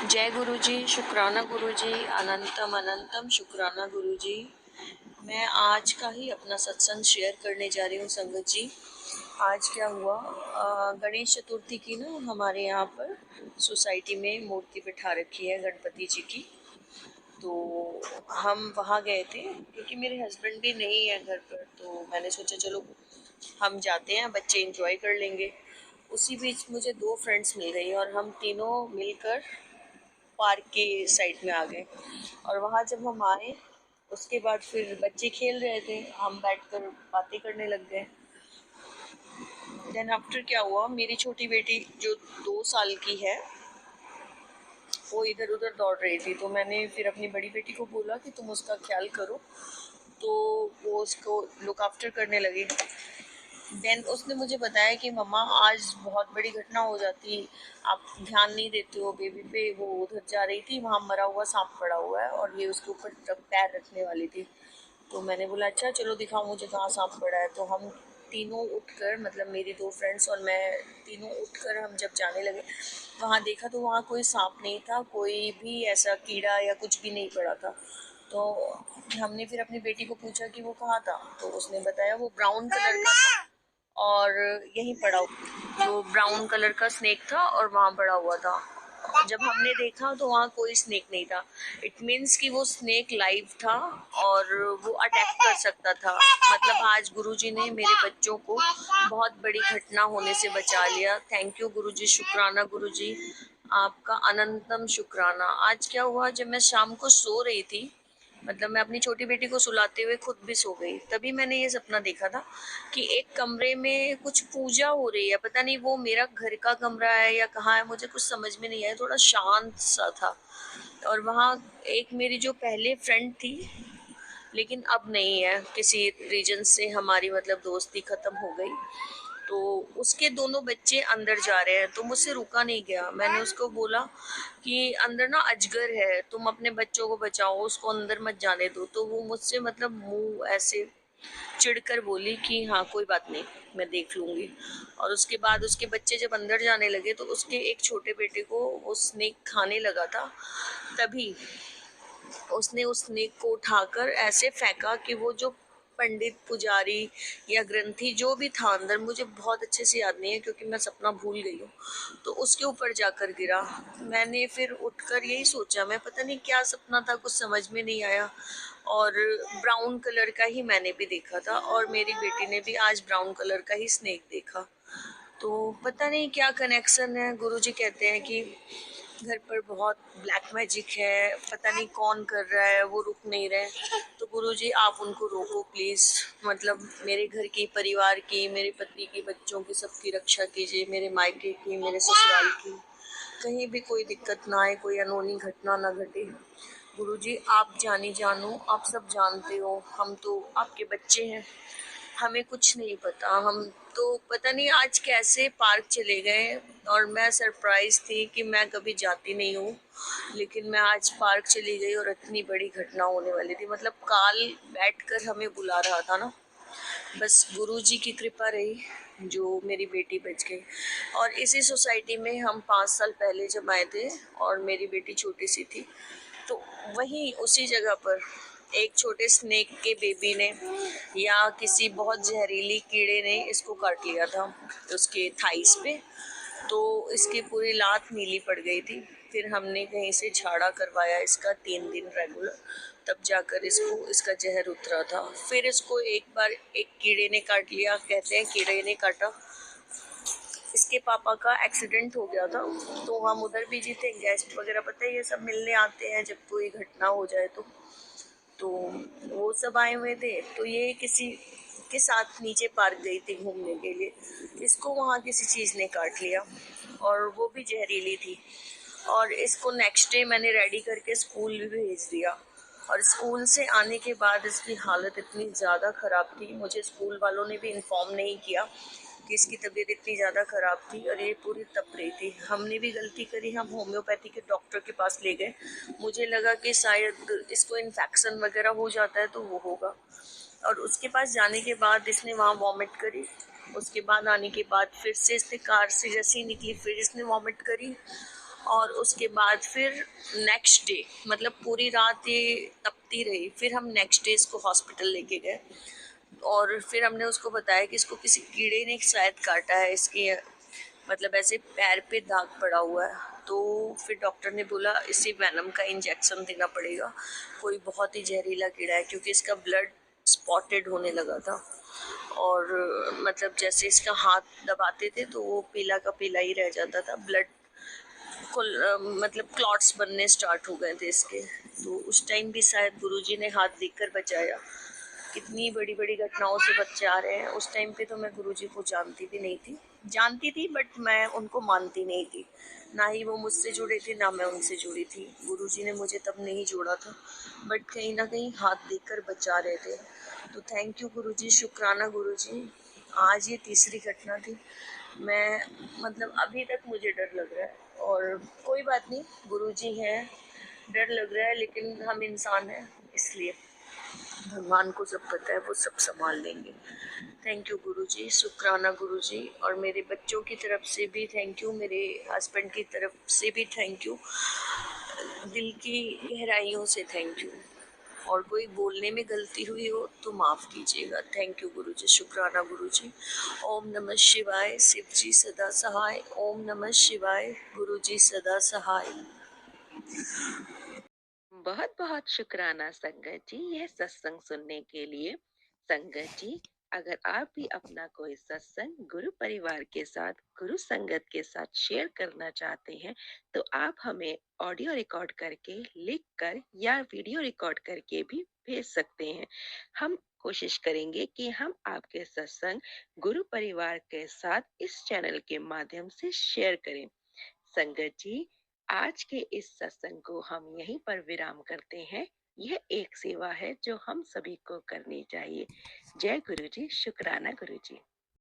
जय गुरु जी, शुक्राना गुरु जी, अनंतम अनंतम शुक्राना गुरु जी। मैं आज का ही अपना सत्संग शेयर करने जा रही हूँ संगत जी। आज क्या हुआ, गणेश चतुर्थी की ना हमारे यहाँ पर सोसाइटी में मूर्ति बिठा रखी है गणपति जी की। तो हम वहाँ गए थे क्योंकि मेरे हस्बैंड भी नहीं है घर पर, तो मैंने सोचा चलो हम जाते हैं, बच्चे एंजॉय कर लेंगे। उसी बीच मुझे दो फ्रेंड्स मिल गई और हम तीनों मिलकर पार्क के साइड में आ गए। और वहाँ जब हम आए उसके बाद फिर बच्चे खेल रहे थे, हम बैठकर बातें करने लग गए। देन आफ्टर क्या हुआ, मेरी छोटी बेटी जो 2 साल की है वो इधर उधर दौड़ रही थी, तो मैंने फिर अपनी बड़ी बेटी को बोला कि तुम उसका ख्याल करो। तो वो उसको लुक आफ्टर करने लगी। देन उसने मुझे बताया कि मम्मा आज बहुत बड़ी घटना हो जाती, आप ध्यान नहीं देते हो बेबी पे। वो उधर जा रही थी, वहाँ मरा हुआ सांप पड़ा हुआ है और ये उसके ऊपर पैर रखने वाली थी। तो मैंने बोला अच्छा चलो दिखाओ मुझे कहाँ सांप पड़ा है। तो हम तीनों उठकर, मतलब मेरी दो फ्रेंड्स और मैं, तीनों उठकर हम जब जाने लगे वहाँ देखा तो वहाँ कोई सांप नहीं था, कोई भी ऐसा कीड़ा या कुछ भी नहीं पड़ा था। तो हमने फिर अपनी बेटी को पूछा कि वो कहाँ था, तो उसने बताया वो ब्राउन कलर का था और यहीं पड़ा हुआ, तो ब्राउन कलर का स्नेक था और वहाँ पड़ा हुआ था। जब हमने देखा तो वहाँ कोई स्नेक नहीं था। इट मीन्स कि वो स्नेक लाइव था और वो अटैक कर सकता था। मतलब आज गुरुजी ने मेरे बच्चों को बहुत बड़ी घटना होने से बचा लिया। थैंक यू गुरुजी, शुक्राना गुरुजी, आपका अनंतम शुक्राना। आज क्या हुआ, जब मैं शाम को सो रही थी, मतलब मैं अपनी छोटी बेटी को सुलाते हुए खुद भी सो गई, तभी मैंने ये सपना देखा था कि एक कमरे में कुछ पूजा हो रही है। पता नहीं वो मेरा घर का कमरा है या कहाँ है, मुझे कुछ समझ में नहीं आया, थोड़ा शांत सा था। और वहाँ एक मेरी जो पहले फ्रेंड थी, लेकिन अब नहीं है, किसी रीजन से हमारी मतलब दोस्ती खत्म हो गई। तो उसके दोनों बच्चे अंदर जा रहे हैं, तो मुझसे रुका नहीं गया। मैंने उसको बोला कि अंदर ना अजगर है, तुम अपने बच्चों को बचाओ, उसको अंदर मत जाने दो। तो वो मुझसे मतलब मुंह ऐसे चिढ़कर बोली कि हाँ कोई बात नहीं, मैं देख लूंगी। और उसके बाद उसके बच्चे जब अंदर जाने लगे तो उसके एक छोटे बेटे को वो स्नेक खाने लगा था। तभी उसने उस स्नेक को उठाकर ऐसे फेंका कि वो जो पंडित पुजारी या ग्रंथी जो भी था अंदर, मुझे बहुत अच्छे से याद नहीं है क्योंकि मैं सपना भूल गई हूँ, तो उसके ऊपर जाकर गिरा। मैंने फिर उठकर यही सोचा, मैं पता नहीं क्या सपना था, कुछ समझ में नहीं आया। और ब्राउन कलर का ही मैंने भी देखा था और मेरी बेटी ने भी आज ब्राउन कलर का ही स्नेक देखा। तो पता नहीं क्या कनेक्शन है। गुरुजी कहते हैं कि घर पर बहुत ब्लैक मैजिक है, पता नहीं कौन कर रहा है, वो रुक नहीं रहे। तो गुरुजी आप उनको रोको प्लीज, मतलब मेरे घर की, परिवार की, मेरे पति की, बच्चों की, सबकी रक्षा कीजिए, मेरे मायके की, मेरे ससुराल की, कहीं भी कोई दिक्कत ना आए, कोई अनहोनी घटना ना घटे। गुरुजी आप जानी जानो, आप सब जानते हो, हम तो आपके बच्चे हैं, हमें कुछ नहीं पता। हम तो पता नहीं आज कैसे पार्क चले गए और मैं सरप्राइज थी कि मैं कभी जाती नहीं हूँ, लेकिन मैं आज पार्क चली गई और इतनी बड़ी घटना होने वाली थी। मतलब काल बैठकर हमें बुला रहा था ना, बस गुरुजी की कृपा रही जो मेरी बेटी बच गई। और इसी सोसाइटी में हम 5 साल पहले जब आए थे और मेरी बेटी छोटी सी थी, तो वहीं उसी जगह पर एक छोटे स्नेक के बेबी ने या किसी बहुत जहरीली कीड़े ने इसको काट लिया था उसके थाइस पे। तो इसकी पूरी लात नीली पड़ गई थी। फिर हमने कहीं से झाड़ा करवाया इसका 3 दिन रेगुलर, तब जाकर इसको इसका जहर उतरा था। फिर इसको एक बार एक कीड़े ने काट लिया, कहते हैं कीड़े ने काटा। इसके पापा का एक्सीडेंट हो गया था, तो हम उधर बिजी थे, गेस्ट वगैरह पता है ये सब मिलने आते हैं जब कोई घटना हो जाए तो वो सब आए हुए थे। तो ये किसी के साथ नीचे पार्क गई थी घूमने के लिए, इसको वहाँ किसी चीज़ ने काट लिया और वो भी जहरीली थी। और इसको नेक्स्ट डे मैंने रेडी करके स्कूल भी भेज दिया। और स्कूल से आने के बाद इसकी हालत इतनी ज़्यादा ख़राब थी, मुझे स्कूल वालों ने भी इन्फॉर्म नहीं किया कि इसकी तबीयत इतनी ज़्यादा ख़राब थी और ये पूरी तप रही थी। हमने भी गलती करी, हम होम्योपैथी के डॉक्टर के पास ले गए। मुझे लगा कि शायद इसको इन्फेक्शन वगैरह हो जाता है तो वो होगा। और उसके पास जाने के बाद इसने वहाँ वॉमिट करी। उसके बाद आने के बाद फिर से इसने कार से जैसे ही निकली फिर इसने वॉमिट करी। और उसके बाद फिर नेक्स्ट डे, मतलब पूरी रात ये तपती रही, फिर हम नेक्स्ट डे इसको हॉस्पिटल लेके गए और फिर हमने उसको बताया कि इसको किसी कीड़े ने शायद काटा है, इसके मतलब ऐसे पैर पे दाग पड़ा हुआ है। तो फिर डॉक्टर ने बोला इसे वेनम का इंजेक्शन देना पड़ेगा, कोई बहुत ही जहरीला कीड़ा है, क्योंकि इसका ब्लड स्पॉटेड होने लगा था। और मतलब जैसे इसका हाथ दबाते थे तो वो पीला का पीला ही रह जाता था, ब्लड को मतलब क्लॉट्स बनने स्टार्ट हो गए थे इसके। तो उस टाइम भी शायद गुरुजी ने हाथ देकर बचाया। कितनी बड़ी बड़ी घटनाओं से बच्चे आ रहे हैं। उस टाइम पे तो मैं गुरुजी को जानती भी नहीं थी, जानती थी बट मैं उनको मानती नहीं थी, ना ही वो मुझसे जुड़े थे ना मैं उनसे जुड़ी थी। गुरुजी ने मुझे तब नहीं जोड़ा था, बट कहीं ना कहीं हाथ देकर बचा रहे थे। तो थैंक यू गुरुजी, शुक्राना गुरुजी। आज ये तीसरी घटना थी। मैं मतलब अभी तक मुझे डर लग रहा है, और कोई बात नहीं, गुरुजी हैं, डर लग रहा है लेकिन हम इंसान हैं, इसलिए भगवान को सब पता है, वो सब संभाल लेंगे। थैंक यू गुरुजी, शुक्राना गुरुजी। और मेरे बच्चों की तरफ से भी थैंक यू, मेरे हस्बैंड की तरफ से भी थैंक यू, दिल की गहराइयों से थैंक यू। और कोई बोलने में गलती हुई हो तो माफ़ कीजिएगा। थैंक यू गुरुजी, शुक्राना गुरुजी। ओम नमः शिवाय, शिव जी सदा सहाय। ओम नमः शिवाय, गुरुजी सदा सहाय। बहुत बहुत शुक्राना संगत जी यह सत्संग सुनने के लिए। संगत जी, अगर आप भी अपना कोई सत्संग गुरु परिवार के साथ, गुरु संगत के साथ शेयर करना चाहते हैं तो आप हमें ऑडियो रिकॉर्ड करके, लिख कर या वीडियो रिकॉर्ड करके भी भेज सकते हैं। हम कोशिश करेंगे कि हम आपके सत्संग गुरु परिवार के साथ इस चैनल के माध्यम से शेयर करें। संगत जी, आज के इस सत्संग को हम यहीं पर विराम करते हैं। यह एक सेवा है जो हम सभी को करनी चाहिए। जय गुरु जी, शुक्राना गुरु जी।